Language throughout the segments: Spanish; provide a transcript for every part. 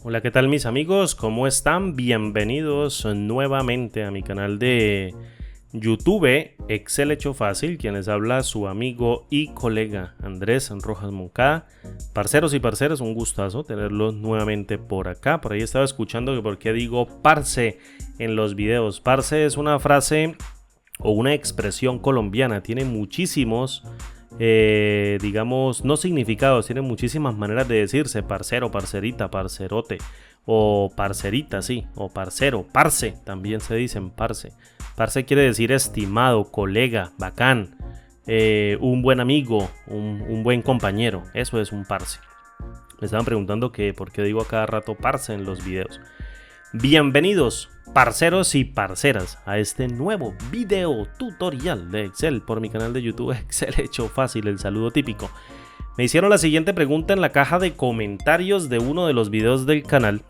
Hola, ¿qué tal mis amigos? ¿Cómo están? Bienvenidos nuevamente a mi canal de YouTube Excel Hecho Fácil. Quien les habla, su amigo y colega Andrés Rojas Moncada. Parceros y parceras, un gustazo tenerlos nuevamente por acá. Por ahí estaba escuchando que por qué digo parce en los videos. Parce es una frase o una expresión colombiana. Tiene muchísimos digamos, no significados, tiene muchísimas maneras de decirse: parcero, parcerita, parcerote, o parcerita, sí, o parcero, parce, también se dicen parce. Parce quiere decir estimado, colega, bacán, un buen amigo, un buen compañero. Eso es un parce. Me estaban preguntando que por qué digo a cada rato parce en los videos. Bienvenidos, parceros y parceras, a este nuevo video tutorial de Excel por mi canal de YouTube Excel Hecho Fácil, el saludo típico. Me hicieron la siguiente pregunta en la caja de comentarios de uno de los videos del canal,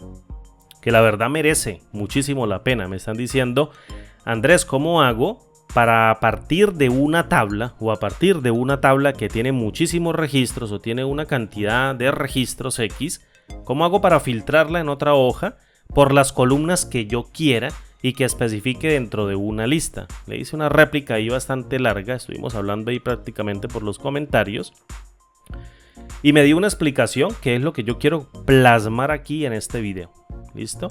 que la verdad merece muchísimo la pena. Me están diciendo: Andrés, ¿cómo hago para partir de una tabla o a partir de una tabla que tiene muchísimos registros o tiene una cantidad de registros X? ¿Cómo hago para filtrarla en otra hoja por las columnas que yo quiera y que especifique dentro de una lista? Le hice una réplica ahí bastante larga, estuvimos hablando ahí prácticamente por los comentarios y me dio una explicación que es lo que yo quiero plasmar aquí en este video. ¿Listo?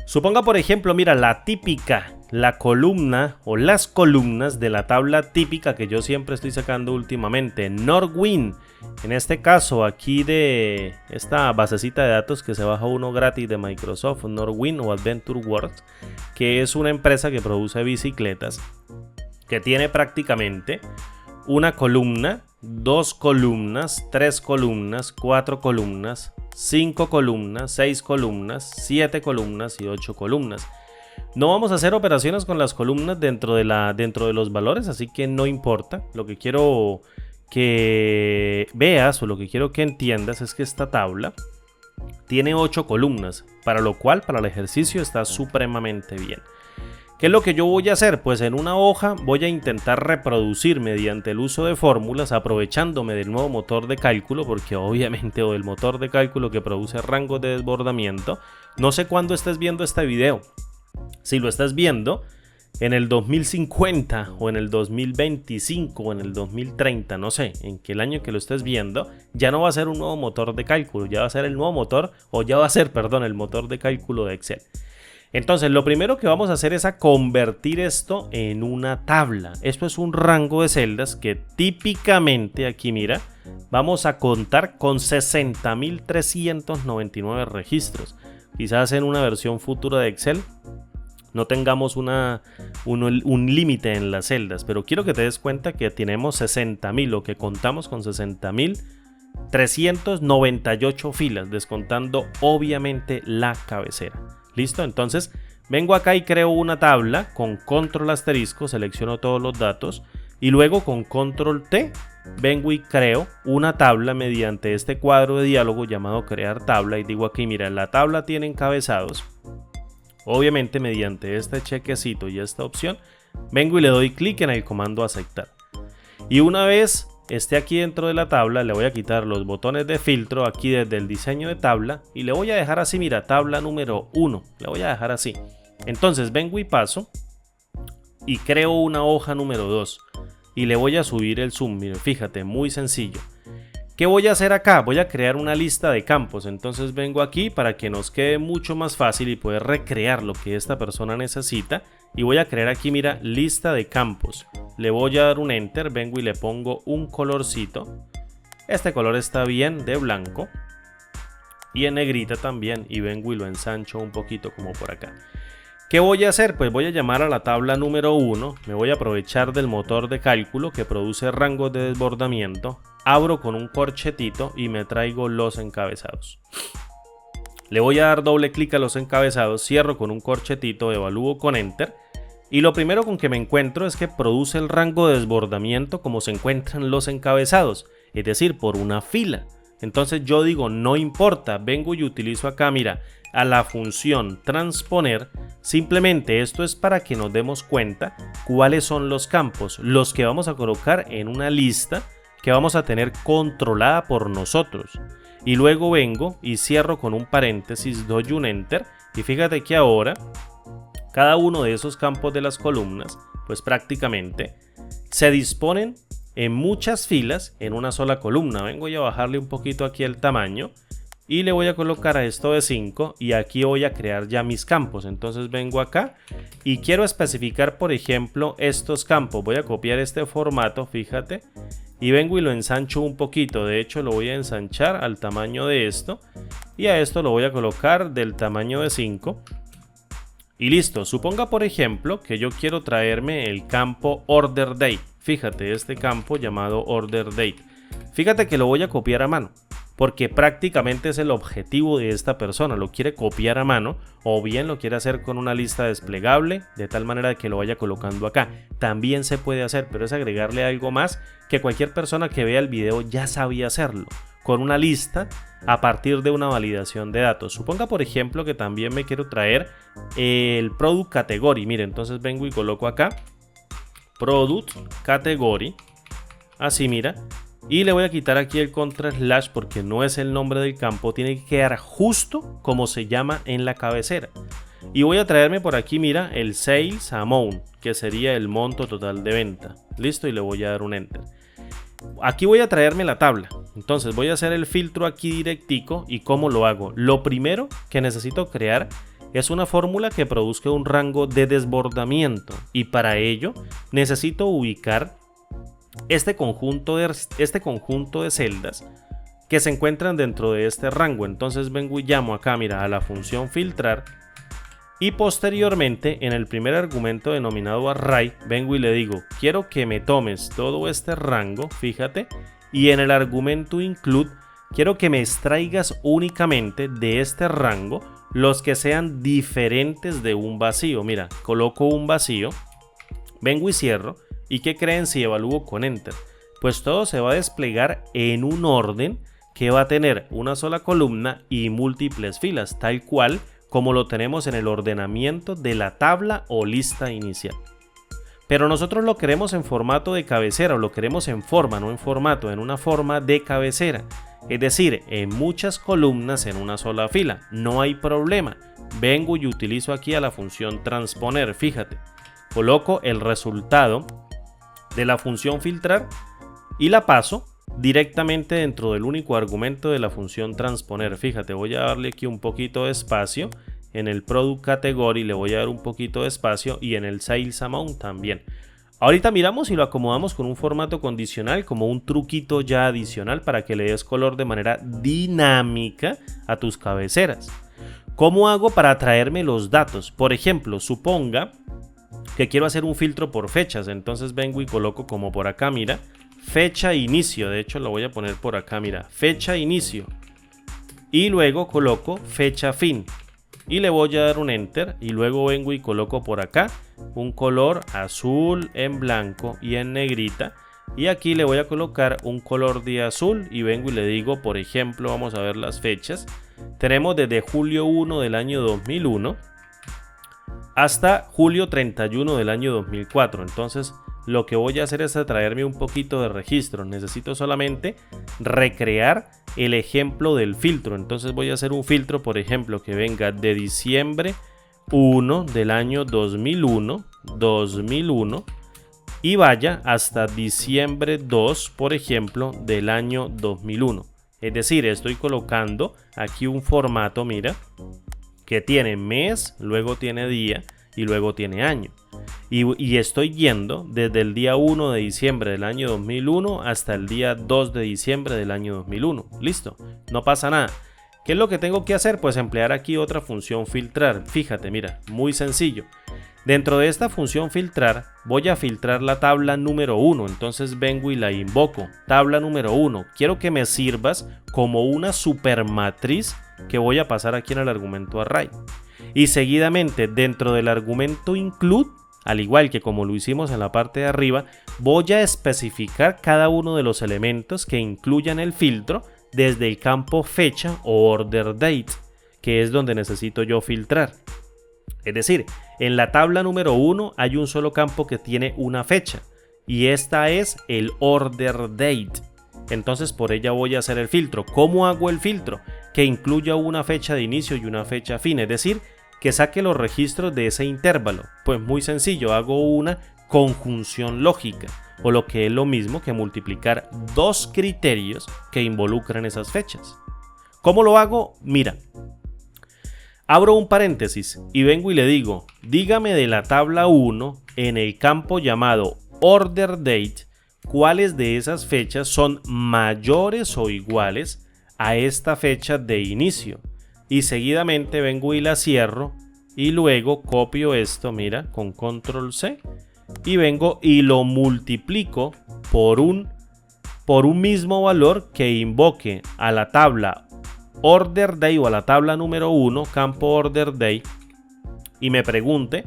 Suponga, por ejemplo, mira, la columna o las columnas de la tabla típica que yo siempre estoy sacando últimamente, Norwin. En este caso aquí de esta basecita de datos que se baja uno gratis de Microsoft, Norwin o Adventure Works, que es una empresa que produce bicicletas, que tiene prácticamente una columna, 2 columnas, 3 columnas, 4 columnas, 5 columnas, 6 columnas, 7 columnas y 8 columnas. No vamos a hacer operaciones con las columnas dentro de los valores, así que no importa. Lo que quiero que veas o lo que quiero que entiendas es que esta tabla tiene 8 columnas, para lo cual para el ejercicio está supremamente bien. ¿Qué es lo que yo voy a hacer? Pues en una hoja voy a intentar reproducir mediante el uso de fórmulas, aprovechándome del nuevo motor de cálculo, porque obviamente, o del motor de cálculo que produce rangos de desbordamiento. No sé cuándo estés viendo este video. Si lo estás viendo en el 2050 o en el 2025 o en el 2030, no sé en qué año que lo estés viendo, ya no va a ser un nuevo motor de cálculo, ya va a ser el nuevo motor, o ya va a ser, perdón, el motor de cálculo de Excel. Entonces lo primero que vamos a hacer es a convertir esto en una tabla. Esto es un rango de celdas que típicamente aquí, mira, vamos a contar con 60.399 registros. Quizás en una versión futura de Excel no tengamos un límite en las celdas, pero quiero que te des cuenta que tenemos 60.000 o que contamos con 60.398 filas, descontando obviamente la cabecera. ¿Listo? Entonces vengo acá y creo una tabla con control asterisco, selecciono todos los datos y luego con control T vengo y creo una tabla mediante este cuadro de diálogo llamado crear tabla, y digo aquí, mira, la tabla tiene encabezados. Obviamente mediante este chequecito y esta opción vengo y le doy clic en el comando aceptar, y una vez esté aquí dentro de la tabla le voy a quitar los botones de filtro aquí desde el diseño de tabla y le voy a dejar así, mira, tabla número 1, le voy a dejar así. Entonces vengo y paso y creo una hoja número 2 y le voy a subir el zoom. Miren, fíjate, muy sencillo. ¿Qué voy a hacer acá? Voy a crear una lista de campos. Entonces vengo aquí para que nos quede mucho más fácil y poder recrear lo que esta persona necesita. Y voy a crear aquí, mira, lista de campos. Le voy a dar un enter, vengo y le pongo un colorcito. Este color está bien, de blanco. Y en negrita también. Y vengo y lo ensancho un poquito como por acá. ¿Qué voy a hacer? Pues voy a llamar a la tabla número 1. Me voy a aprovechar del motor de cálculo que produce rangos de desbordamiento. Abro con un corchetito y me traigo los encabezados. Le voy a dar doble clic a los encabezados, cierro con un corchetito, evalúo con enter. Y lo primero con que me encuentro es que produce el rango de desbordamiento como se encuentran los encabezados, es decir, por una fila. Entonces yo digo, no importa, vengo y utilizo acá, mira, a la función transponer. Simplemente esto es para que nos demos cuenta cuáles son los campos, los que vamos a colocar en una lista que vamos a tener controlada por nosotros. y luego vengo y cierro con un paréntesis, doy un enter y fíjate que ahora cada uno de esos campos de las columnas pues prácticamente se disponen en muchas filas en una sola columna. Vengo a bajarle un poquito aquí el tamaño y le voy a colocar a esto de 5 y aquí voy a crear ya mis campos. Entonces vengo acá y quiero especificar, por ejemplo, estos campos. Voy a copiar este formato, fíjate, y vengo y lo ensancho un poquito. De hecho lo voy a ensanchar al tamaño de esto y a esto lo voy a colocar del tamaño de 5 y listo. Suponga, por ejemplo, que yo quiero traerme el campo order date. Fíjate, este campo llamado order date, fíjate que lo voy a copiar a mano porque prácticamente es el objetivo de esta persona. Lo quiere copiar a mano o bien lo quiere hacer con una lista desplegable de tal manera que lo vaya colocando acá. También se puede hacer, pero es agregarle algo más que cualquier persona que vea el video ya sabía hacerlo, con una lista a partir de una validación de datos. Suponga, por ejemplo, que también me quiero traer el product category. Mire, entonces vengo y coloco acá product category, así, mira, y le voy a quitar aquí el contra slash porque no es el nombre del campo, tiene que quedar justo como se llama en la cabecera. Y voy a traerme por aquí, mira, el sales amount, que sería el monto total de venta. Listo, y le voy a dar un enter. Aquí voy a traerme la tabla. Entonces voy a hacer el filtro aquí directico. ¿Y cómo lo hago? Lo primero que necesito crear es una fórmula que produzca un rango de desbordamiento, y para ello necesito ubicar este conjunto de celdas que se encuentran dentro de este rango. Entonces vengo y llamo acá, mira, a la función filtrar y posteriormente en el primer argumento denominado array vengo y le digo quiero que me tomes todo este rango, fíjate, y en el argumento include quiero que me extraigas únicamente de este rango los que sean diferentes de un vacío. Mira, coloco un vacío, vengo y cierro. ¿Y qué creen si evalúo con enter? Pues todo se va a desplegar en un orden que va a tener una sola columna y múltiples filas, tal cual como lo tenemos en el ordenamiento de la tabla o lista inicial. Pero nosotros lo queremos en formato de cabecera, o lo queremos en forma, no en formato, en una forma de cabecera. Es decir, en muchas columnas en una sola fila. No hay problema. Vengo y utilizo aquí a la función transponer, fíjate. Coloco el resultado de la función filtrar y la paso directamente dentro del único argumento de la función transponer. Fíjate, voy a darle aquí un poquito de espacio en el product category, le voy a dar un poquito de espacio y en el sales amount también. Ahorita miramos y lo acomodamos con un formato condicional, como un truquito ya adicional para que le des color de manera dinámica a tus cabeceras. ¿Cómo hago para traerme los datos? Por ejemplo, suponga que quiero hacer un filtro por fechas, entonces vengo y coloco como por acá, mira, fecha inicio. De hecho lo voy a poner por acá, mira, fecha inicio, y luego coloco fecha fin y le voy a dar un enter y luego vengo y coloco por acá un color azul en blanco y en negrita, y aquí le voy a colocar un color de azul y vengo y le digo, por ejemplo, vamos a ver las fechas. Tenemos desde julio 1 del año 2001 hasta julio 31 del año 2004. Entonces lo que voy a hacer es traerme un poquito de registro. Necesito solamente recrear el ejemplo del filtro. Entonces voy a hacer un filtro, por ejemplo, que venga de diciembre 1 del año 2001 y vaya hasta diciembre 2, por ejemplo, del año 2001. Es decir, estoy colocando aquí un formato, mira, que tiene mes, luego tiene día y luego tiene año. Y estoy yendo desde el día 1 de diciembre del año 2001 hasta el día 2 de diciembre del año 2001. Listo, no pasa nada. ¿Qué es lo que tengo que hacer? Pues emplear aquí otra función filtrar. Fíjate, mira, muy sencillo. Dentro de esta función filtrar voy a filtrar la tabla número 1. Entonces vengo y la invoco. Tabla número 1. Quiero que me sirvas como una supermatriz que voy a pasar aquí en el argumento array. Y seguidamente dentro del argumento include, al igual que como lo hicimos en la parte de arriba, voy a especificar cada uno de los elementos que incluyan el filtro desde el campo fecha o order date, que es donde necesito yo filtrar. Es decir, en la tabla número 1 hay un solo campo que tiene una fecha y esta es el order date. entonces por ella voy a hacer el filtro. ¿Cómo hago el filtro? Que incluya una fecha de inicio y una fecha fin, es decir, que saque los registros de ese intervalo. Pues muy sencillo, hago una conjunción lógica, o lo que es lo mismo que multiplicar dos criterios que involucran esas fechas. ¿Cómo lo hago? Mira, abro un paréntesis y vengo y le digo, dígame de la tabla 1 en el campo llamado Order Date, cuáles de esas fechas son mayores o iguales a esta fecha de inicio. Y seguidamente vengo y la cierro y luego copio esto, mira, con control C y vengo y lo multiplico por un mismo valor que invoque a la tabla Order Day o a la tabla número 1, campo Order Day, y me pregunte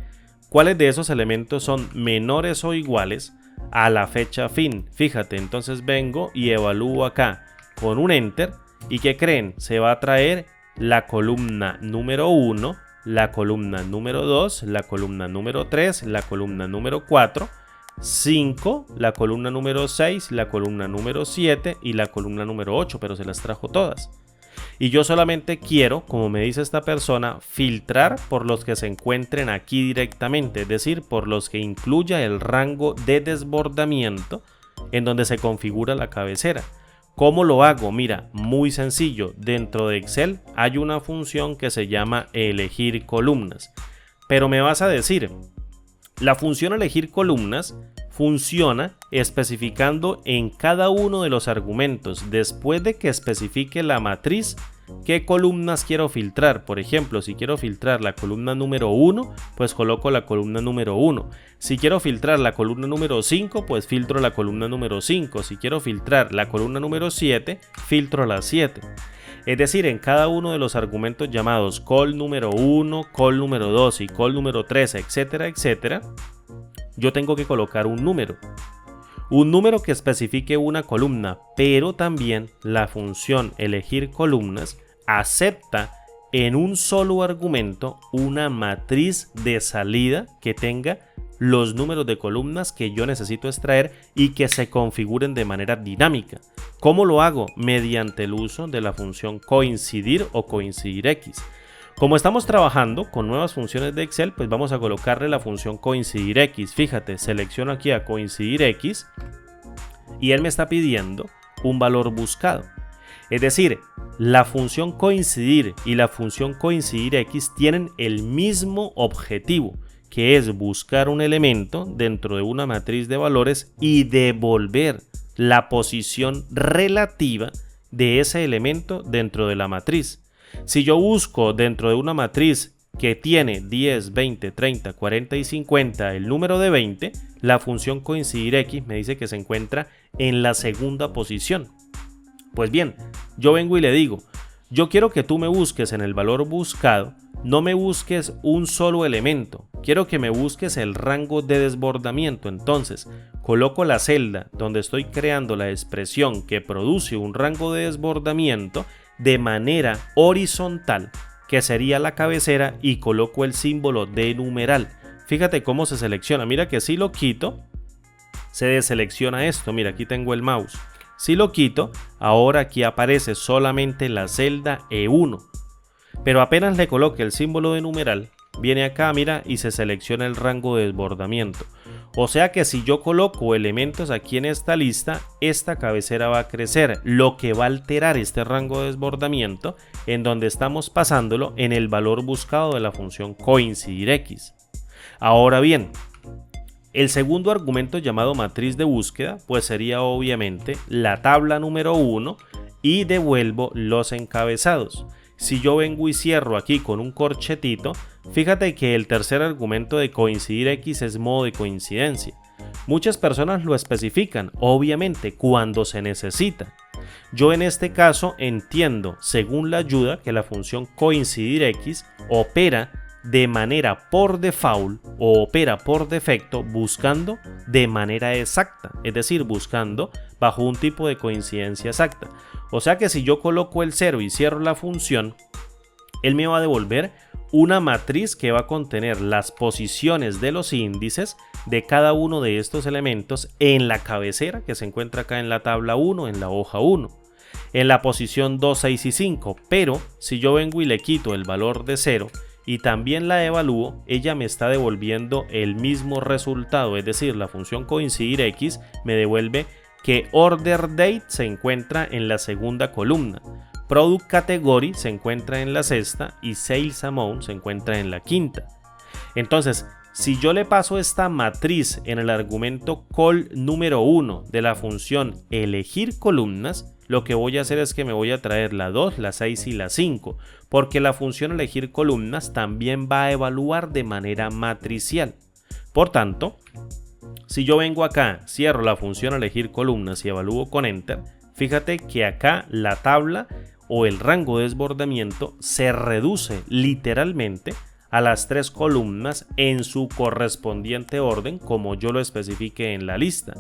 cuáles de esos elementos son menores o iguales a la fecha fin. Fíjate, entonces vengo y evalúo acá con un Enter y ¿qué creen? Se va a traer la columna número 1, la columna número 2, la columna número 3, la columna número 4, 5, la columna número 6, la columna número 7 y la columna número 8, pero se las trajo todas. Y yo solamente quiero, como me dice esta persona, filtrar por los que se encuentren aquí directamente, es decir, por los que incluya el rango de desbordamiento en donde se configura la cabecera. ¿Cómo lo hago? Mira, muy sencillo. Dentro de Excel hay una función que se llama elegir columnas. Pero me vas a decir, la función elegir columnas funciona especificando en cada uno de los argumentos, después de que especifique la matriz, qué columnas quiero filtrar. Por ejemplo, si quiero filtrar la columna número 1, pues coloco la columna número 1. Si quiero filtrar la columna número 5, pues filtro la columna número 5. Si quiero filtrar la columna número 7, filtro la 7. Es decir, en cada uno de los argumentos llamados col número 1, col número 2 y col número 3, etcétera, etcétera, yo tengo que colocar un número. Un número que especifique una columna, pero también la función elegir columnas acepta en un solo argumento una matriz de salida que tenga los números de columnas que yo necesito extraer y que se configuren de manera dinámica. ¿Cómo lo hago? Mediante el uso de la función coincidir o coincidir X. Como estamos trabajando con nuevas funciones de Excel, pues vamos a colocarle la función coincidir X. Fíjate, selecciono aquí a coincidir X y él me está pidiendo un valor buscado. Es decir, la función coincidir y la función coincidir X tienen el mismo objetivo, que es buscar un elemento dentro de una matriz de valores y devolver la posición relativa de ese elemento dentro de la matriz. Si yo busco dentro de una matriz que tiene 10, 20, 30, 40 y 50 el número de 20, la función coincidir X me dice que se encuentra en la segunda posición. Pues bien, yo vengo y le digo, yo quiero que tú me busques en el valor buscado, no me busques un solo elemento, quiero que me busques el rango de desbordamiento. Entonces, coloco la celda donde estoy creando la expresión que produce un rango de desbordamiento de manera horizontal, que sería la cabecera, y coloco el símbolo de numeral. Fíjate cómo se selecciona. Mira que si lo quito, se deselecciona esto. Mira, aquí tengo el mouse. Si lo quito, ahora aquí aparece solamente la celda E1. Pero apenas le coloque el símbolo de numeral, viene acá, mira, y se selecciona el rango de desbordamiento. O sea que si yo coloco elementos aquí en esta lista, esta cabecera va a crecer, lo que va a alterar este rango de desbordamiento en donde estamos pasándolo en el valor buscado de la función coincidir X. Ahora bien, el segundo argumento llamado matriz de búsqueda, pues sería obviamente la tabla número 1 y devuelvo los encabezados. Si yo vengo y cierro aquí con un corchetito, fíjate que el tercer argumento de coincidir X es modo de coincidencia. Muchas personas lo especifican, obviamente, cuando se necesita. Yo en este caso entiendo, según la ayuda, que la función coincidir X opera de manera por default o opera por defecto buscando de manera exacta, es decir, buscando bajo un tipo de coincidencia exacta. O sea que si yo coloco el 0 y cierro la función, él me va a devolver una matriz que va a contener las posiciones de los índices de cada uno de estos elementos en la cabecera que se encuentra acá en la tabla 1, en la hoja 1, en la posición 2, 6 y 5. Pero si yo vengo y le quito el valor de 0 y también la evalúo, ella me está devolviendo el mismo resultado, es decir, la función coincidir X me devuelve que order date se encuentra en la segunda columna, product category se encuentra en la sexta y sales amount se encuentra en la quinta. Entonces, si yo le paso esta matriz en el argumento call número 1 de la función elegir columnas, lo que voy a hacer es que me voy a traer la 2, la 6 y la 5, porque la función elegir columnas también va a evaluar de manera matricial. Por tanto, si yo vengo acá, cierro la función elegir columnas y evalúo con enter, fíjate que acá la tabla o el rango de desbordamiento se reduce literalmente a las 3 columnas en su correspondiente orden como yo lo especifique en la lista.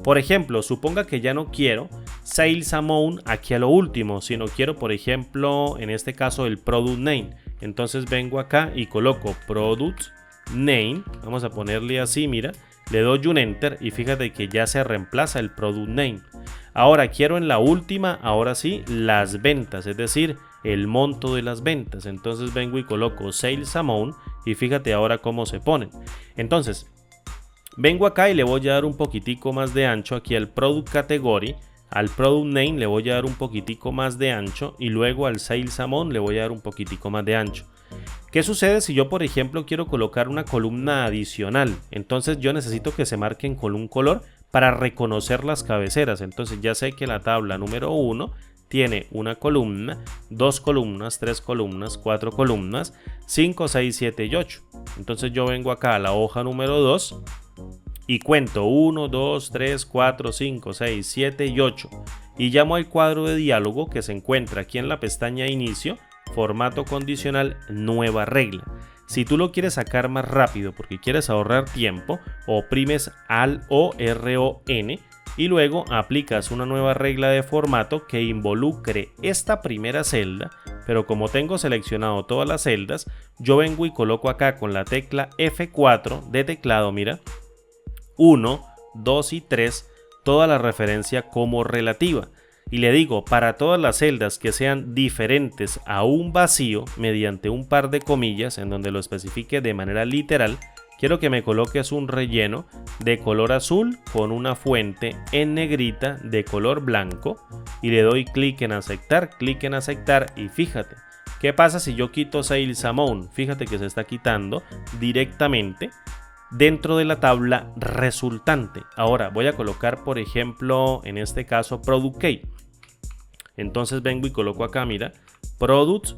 Por ejemplo, suponga que ya no quiero sales amount aquí a lo último, sino quiero, por ejemplo, en este caso el product name. Entonces vengo acá y coloco product name, vamos a ponerle así, mira, le doy un enter y fíjate que ya se reemplaza el product name. Ahora quiero en la última, ahora sí, las ventas, es decir, el monto de las ventas. Entonces vengo y coloco sales amount y fíjate ahora cómo se ponen. Entonces vengo acá y le voy a dar un poquitico más de ancho aquí al product category, al product name le voy a dar un poquitico más de ancho y luego al sales amount le voy a dar un poquitico más de ancho. ¿Qué sucede si yo, por ejemplo, quiero colocar una columna adicional? Entonces yo necesito que se marquen con un color para reconocer las cabeceras. Entonces ya sé que la tabla número 1 tiene una columna, 2 columnas, 3 columnas, 4 columnas, 5, 6, 7 y 8. Entonces yo vengo acá a la hoja número 2 y cuento 1, 2, 3, 4, 5, 6, 7 y 8. Y llamo al cuadro de diálogo que se encuentra aquí en la pestaña inicio, formato condicional, nueva regla. Si tú lo quieres sacar más rápido porque quieres ahorrar tiempo, oprimes al ORON y luego aplicas una nueva regla de formato que involucre esta primera celda, pero como tengo seleccionado todas las celdas, yo vengo y coloco acá con la tecla F4 de teclado, mira, 1, 2 y 3, toda la referencia como relativa. Y le digo, para todas las celdas que sean diferentes a un vacío, mediante un par de comillas en donde lo especifique de manera literal, quiero que me coloques un relleno de color azul con una fuente en negrita de color blanco y le doy clic en aceptar y fíjate, ¿qué pasa si yo quito sales amount? Fíjate que se está quitando directamente dentro de la tabla resultante. Ahora voy a colocar, por ejemplo, en este caso product key. Entonces vengo y coloco acá, mira, product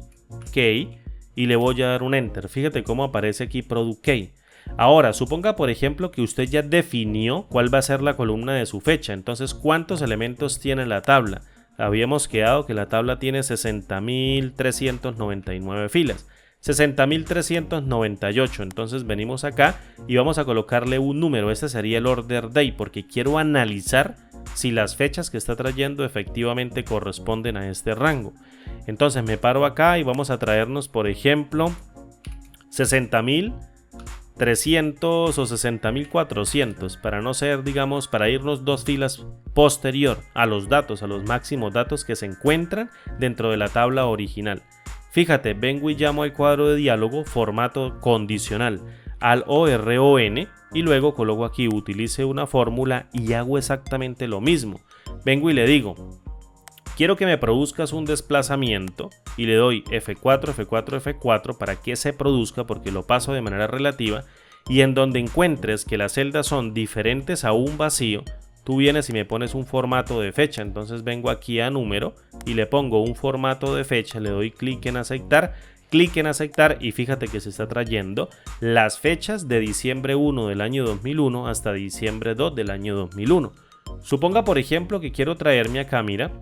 key y le voy a dar un enter. Fíjate cómo aparece aquí product key. Ahora, suponga por ejemplo que usted ya definió cuál va a ser la columna de su fecha. Entonces, ¿cuántos elementos tiene la tabla? Habíamos quedado que la tabla tiene 60.399 filas. 60.398. Entonces venimos acá y vamos a colocarle un número. Este sería el order day porque quiero analizar si las fechas que está trayendo efectivamente corresponden a este rango. Entonces me paro acá y vamos a traernos, por ejemplo, 60.300 o 60.400 para no ser, digamos, para irnos 2 filas posterior a los datos, a los máximos datos que se encuentran dentro de la tabla original. Fíjate, vengo y llamo al cuadro de diálogo formato condicional al ORON y luego coloco aquí utilice una fórmula y hago exactamente lo mismo. Vengo y le digo, quiero que me produzcas un desplazamiento y le doy F4, F4, F4 para que se produzca porque lo paso de manera relativa y en donde encuentres que las celdas son diferentes a un vacío, tú vienes y me pones un formato de fecha. Entonces vengo aquí a número y le pongo un formato de fecha, le doy clic en aceptar y fíjate que se está trayendo las fechas de diciembre 1 del año 2001 hasta diciembre 2 del año 2001. Suponga por ejemplo que quiero traerme acá, mira,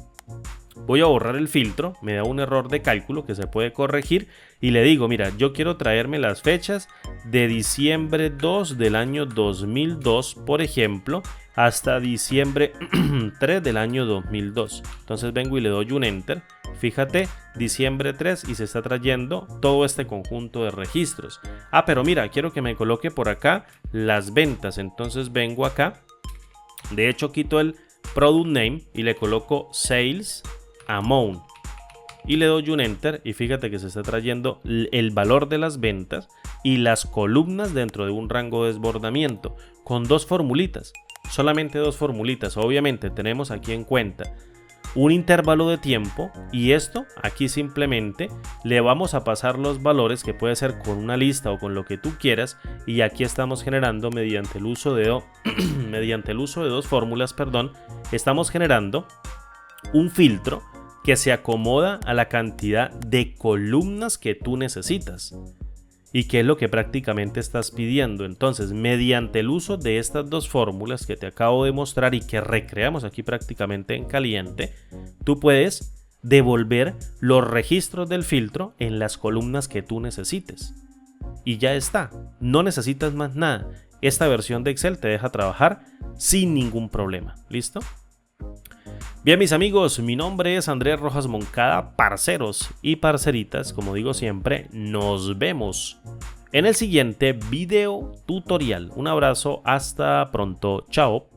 voy a borrar el filtro, me da un error de cálculo que se puede corregir y le digo, mira, yo quiero traerme las fechas de diciembre 2 del año 2002, por ejemplo, hasta diciembre 3 del año 2002. Entonces vengo y le doy un enter. Fíjate, diciembre 3 y se está trayendo todo este conjunto de registros. Ah, pero mira, quiero que me coloque por acá las ventas. Entonces vengo acá. De hecho, quito el product name y le coloco sales amount. Y le doy un enter y fíjate que se está trayendo el valor de las ventas y las columnas dentro de un rango de desbordamiento con dos formulitas, solamente dos formulitas. Obviamente tenemos aquí en cuenta un intervalo de tiempo y esto aquí simplemente le vamos a pasar los valores, que puede ser con una lista o con lo que tú quieras, y aquí estamos generando mediante el uso de dos fórmulas, estamos generando un filtro que se acomoda a la cantidad de columnas que tú necesitas y que es lo que prácticamente estás pidiendo. Entonces, mediante el uso de estas dos fórmulas que te acabo de mostrar y que recreamos aquí prácticamente en caliente, tú puedes devolver los registros del filtro en las columnas que tú necesites. Y ya está, no necesitas más nada. Esta versión de Excel te deja trabajar sin ningún problema. ¿Listo? Bien, mis amigos, mi nombre es Andrés Rojas Moncada, parceros y parceritas, como digo siempre, nos vemos en el siguiente video tutorial. Un abrazo, hasta pronto, chao.